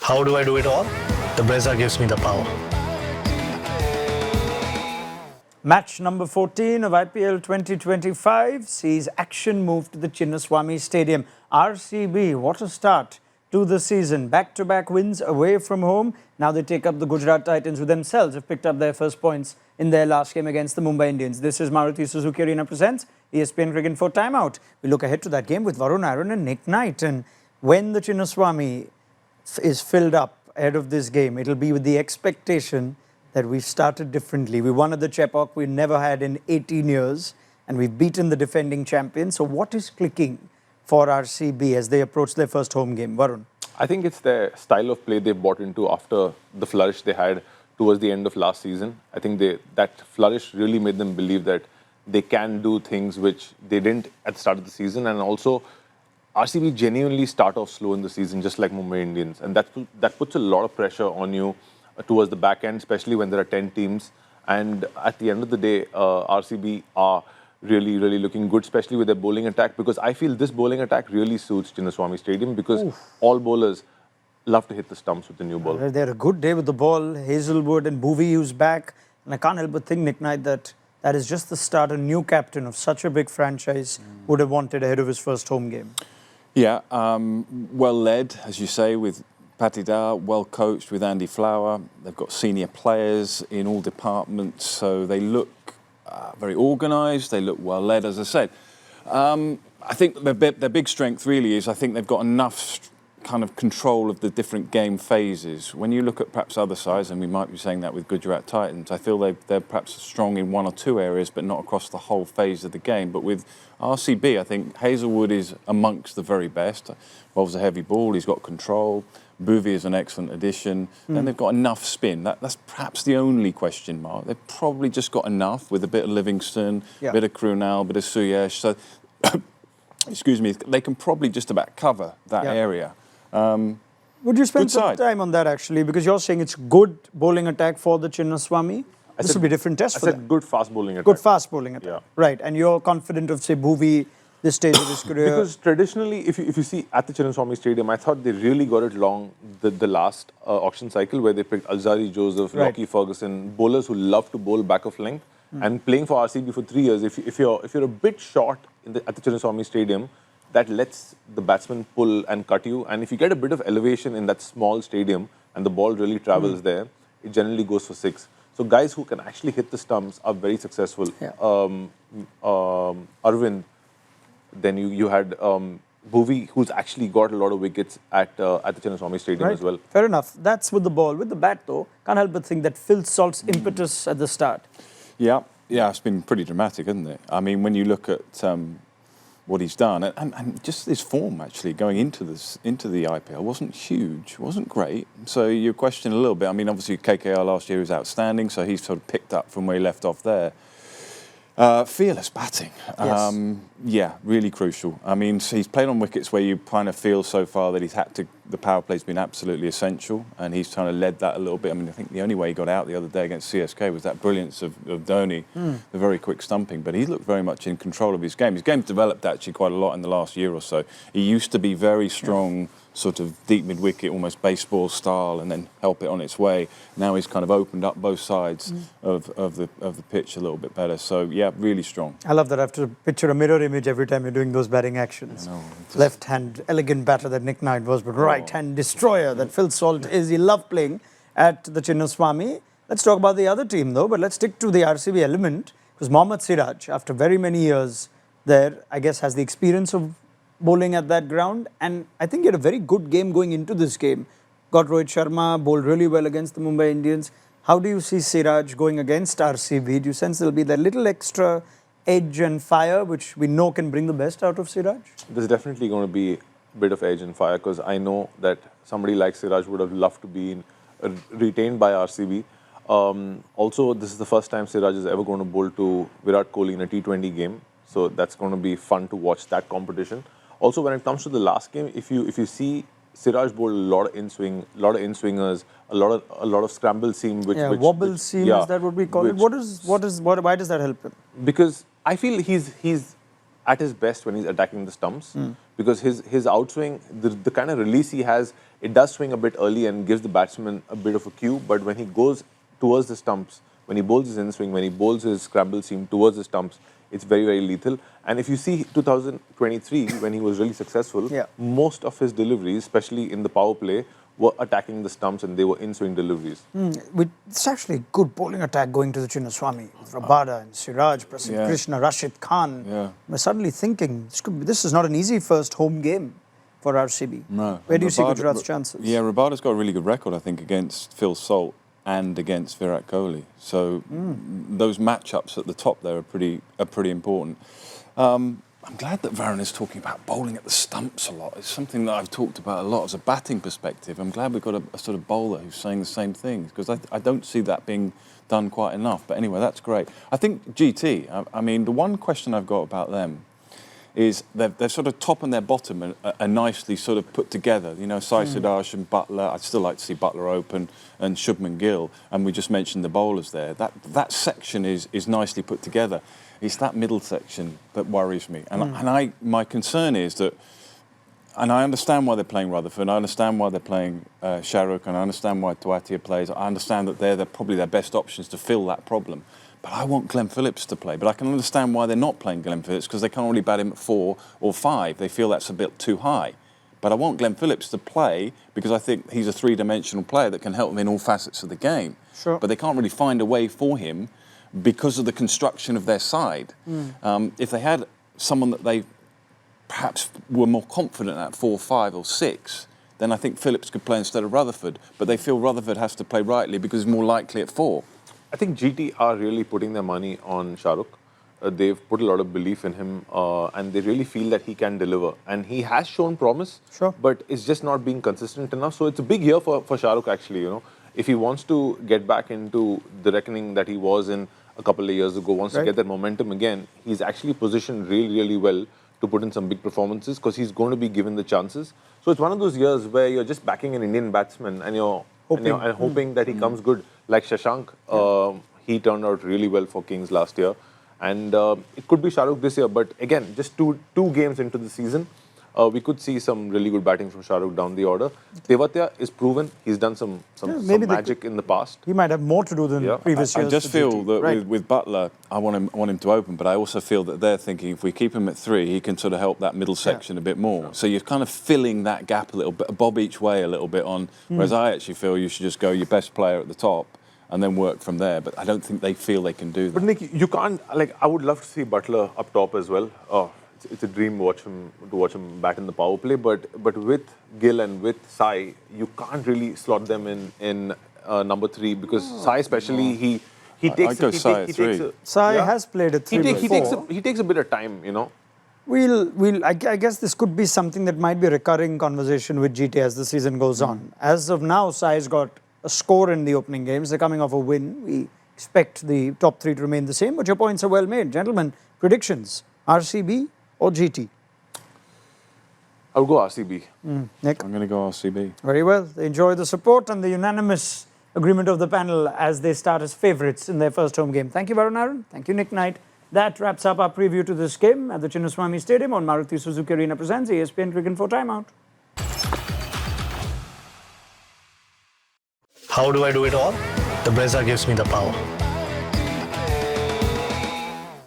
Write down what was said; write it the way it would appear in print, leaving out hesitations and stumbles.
How do I do it all? The Brezza gives me the power. Match number 14 of IPL 2025 sees action move to the Chinnaswamy Stadium. RCB, what a start to the season. Back-to-back wins away from home. Now they take up the Gujarat Titans, who themselves have picked up their first points in their last game against the Mumbai Indians. This is Maruti Suzuki Arena presents ESPN Cricinfo Timeout. We look ahead to that game with Varun, Aaron and Nick Knight. And when the Chinnaswamy is filled up ahead of this game, it'll be with the expectation that we've started differently. We won at the Chepauk we never had in 18 years, and we've beaten the defending champions. So what is clicking for RCB as they approach their first home game? Varun? I think it's their style of play they bought into after the flourish they had towards the end of last season. I think that flourish really made them believe that they can do things which they didn't at the start of the season. And also, RCB genuinely start off slow in the season, just like Mumbai Indians. And that puts a lot of pressure on you towards the back end, especially when there are 10 teams. And at the end of the day, RCB are really looking good, especially with their bowling attack, because I feel this bowling attack really suits Chinnaswamy Stadium because all bowlers love to hit the stumps with the new ball. They had a good day with the ball. Hazelwood and Bhuvi who's back. And I can't help but think, Nick Knight, that is just the start. A new captain of such a big franchise would have wanted ahead of his first home game. Yeah, well led, as you say, with Patidar, well coached with Andy Flower. They've got senior players in all departments, so they look very organised. They look well led, as I said. I think their big strength really is I think they've got enough kind of control of the different game phases. When you look at perhaps other sides, and we might be saying that with Gujarat Titans, I feel they're perhaps strong in one or two areas, but not across the whole phase of the game. But with RCB, I think Hazelwood is amongst the very best. Bowls a heavy ball, he's got control. Bhuvi is an excellent addition. And they've got enough spin. That's perhaps the only question mark. They've probably just got enough with a bit of Livingston, a bit of Krunal, a bit of Suyesh. So, excuse me, they can probably just about cover that area. Would you spend some time on that, actually? Because you're saying it's good bowling attack for the Chinnaswamy. This will be a different test for them. I said good fast bowling attack. Good fast bowling attack. Yeah. Right. And you're confident of, say, Bhuvi, this stage of his career? Because traditionally, if you see at the Chinnaswamy Stadium, I thought they really got it wrong the last auction cycle where they picked Alzari Joseph, Lockie Ferguson, bowlers who love to bowl back of length. And playing for RCB for 3 years, if you're a bit short at the Chinnaswamy Stadium, that lets the batsman pull and cut you. And if you get a bit of elevation in that small stadium and the ball really travels there, it generally goes for 6. So guys who can actually hit the stumps are very successful. Arvind, then you had Bhuvi, who's actually got a lot of wickets at the Chinnaswamy Stadium as well. Fair enough. That's with the ball. With the bat, though, can't help but think that Phil Salt's impetus at the start. Yeah, it's been pretty dramatic, hasn't it? I mean, when you look at what he's done, and just his form actually going into the IPL wasn't huge, wasn't great. So you question a little bit. I mean, obviously KKR last year was outstanding, so he's sort of picked up from where he left off there. Fearless batting. Yeah, really crucial. I mean, so he's played on wickets where you kind of feel so far that the power play's been absolutely essential, and he's kind of led that a little bit. I mean, I think the only way he got out the other day against CSK was that brilliance of Dhoni, the very quick stumping. But he looked very much in control of his game. His game's developed actually quite a lot in the last year or so. He used to be very strong, sort of deep mid-wicket, almost baseball style, and then help it on its way. Now he's kind of opened up both sides of the pitch a little bit better. So yeah, really strong. I love that. I have to picture a mirror image every time you're doing those batting actions. Left hand elegant batter that Nick Knight was, but right hand destroyer that Phil Salt is. He loved playing at the Chinnaswamy. Let's talk about the other team though, but let's stick to the RCB element, because Mohammad Siraj, after very many years there, I guess has the experience of bowling at that ground, and I think he had a very good game going into this game. Got Rohit Sharma, bowled really well against the Mumbai Indians. How do you see Siraj going against RCB? Do you sense there'll be that little extra edge and fire which we know can bring the best out of Siraj? There's definitely going to be a bit of edge and fire, because I know that somebody like Siraj would have loved to be retained by RCB. Also, this is the first time Siraj is ever going to bowl to Virat Kohli in a T20 game, so that's going to be fun to watch that competition. Also, when it comes to the last game, if you see Siraj bowled a lot of in-swingers, a lot of scramble seam, wobble seam, is that what we call it? Why does that help him? Because I feel he's at his best when he's attacking the stumps. because his outswing, the kind of release he has, it does swing a bit early and gives the batsman a bit of a cue. But when he goes towards the stumps, when he bowls his in-swing, when he bowls his scramble seam towards the stumps, it's very, very lethal. And if you see 2023, when he was really successful, most of his deliveries, especially in the power play, were attacking the stumps and they were in-swing deliveries. It's actually a good bowling attack going to the Chinnaswamy. Rabada and Siraj, Prasidh Krishna, Rashid Khan. We're suddenly thinking, this is not an easy first home game for RCB. No. Where do you see Gujarat's chances? Yeah, Rabada's got a really good record, I think, against Phil Salt and against Virat Kohli. So those matchups at the top there are pretty important. I'm glad that Varun is talking about bowling at the stumps a lot. It's something that I've talked about a lot as a batting perspective. I'm glad we've got a sort of bowler who's saying the same things, because I don't see that being done quite enough. But anyway, that's great. I think GT, I mean, the one question I've got about them is they're sort of top and their bottom are nicely sort of put together. You know, Sai Siddharth and Butler. I'd still like to see Butler open, and Shubman Gill. And we just mentioned the bowlers there. That section is nicely put together. It's that middle section that worries me. And my concern is that, and I understand why they're playing Rutherford, I understand why they're playing Shahrukh, and I understand why Tuatia plays. I understand that they're probably their best options to fill that problem. But I want Glenn Phillips to play. But I can understand why they're not playing Glenn Phillips, because they can't really bat him at 4 or 5. They feel that's a bit too high. But I want Glenn Phillips to play because I think he's a three-dimensional player that can help them in all facets of the game. Sure. But they can't really find a way for him because of the construction of their side. If they had someone that they perhaps were more confident at 4, 5 or 6, then I think Phillips could play instead of Rutherford. But they feel Rutherford has to play rightly because he's more likely at 4. I think GT are really putting their money on Shahrukh. They've put a lot of belief in him and they really feel that he can deliver. And he has shown promise, but it's just not being consistent enough. So it's a big year for Shahrukh actually, you know. If he wants to get back into the reckoning that he was in a couple of years ago, wants to get that momentum again, he's actually positioned really, really well to put in some big performances because he's going to be given the chances. So it's one of those years where you're just backing an Indian batsman and you're hoping that he comes good. Like Shashank, he turned out really well for Kings last year. And it could be Shahrukh this year, but again, just two games into the season, we could see some really good batting from Shahrukh down the order. Tewatia is proven. He's done some magic in the past. He might have more to do than previous years. I just feel that with Butler, I want him to open, but I also feel that they're thinking if we keep him at 3, he can sort of help that middle section a bit more. So you're kind of filling that gap a little bit, a bob each way a little bit on, whereas I actually feel you should just go your best player at the top and then work from there. But I don't think they feel they can do that. But Nick, you can't, I would love to see Butler up top as well. It's a dream to watch him bat in the power play. But with Gill and with Sai, you can't really slot them in number 3 because Sai especially, he takes... I'd go Sai at 3. Sai has played at 3 before. He takes a bit of time, you know. I guess this could be something that might be a recurring conversation with GT as the season goes on. As of now, Sai's got a score in the opening games. They're coming off a win. We expect the top 3 to remain the same, but your points are well made. Gentlemen, predictions, RCB or GT? I would go RCB. Nick? I'm going to go RCB. Very well. They enjoy the support and the unanimous agreement of the panel as they start as favourites in their first home game. Thank you, Varun Aaron. Thank you, Nick Knight. That wraps up our preview to this game at the Chinnaswamy Stadium on Maruti Suzuki Arena presents ESPN Cricinfo Timeout. How do I do it all? The Brezza gives me the power.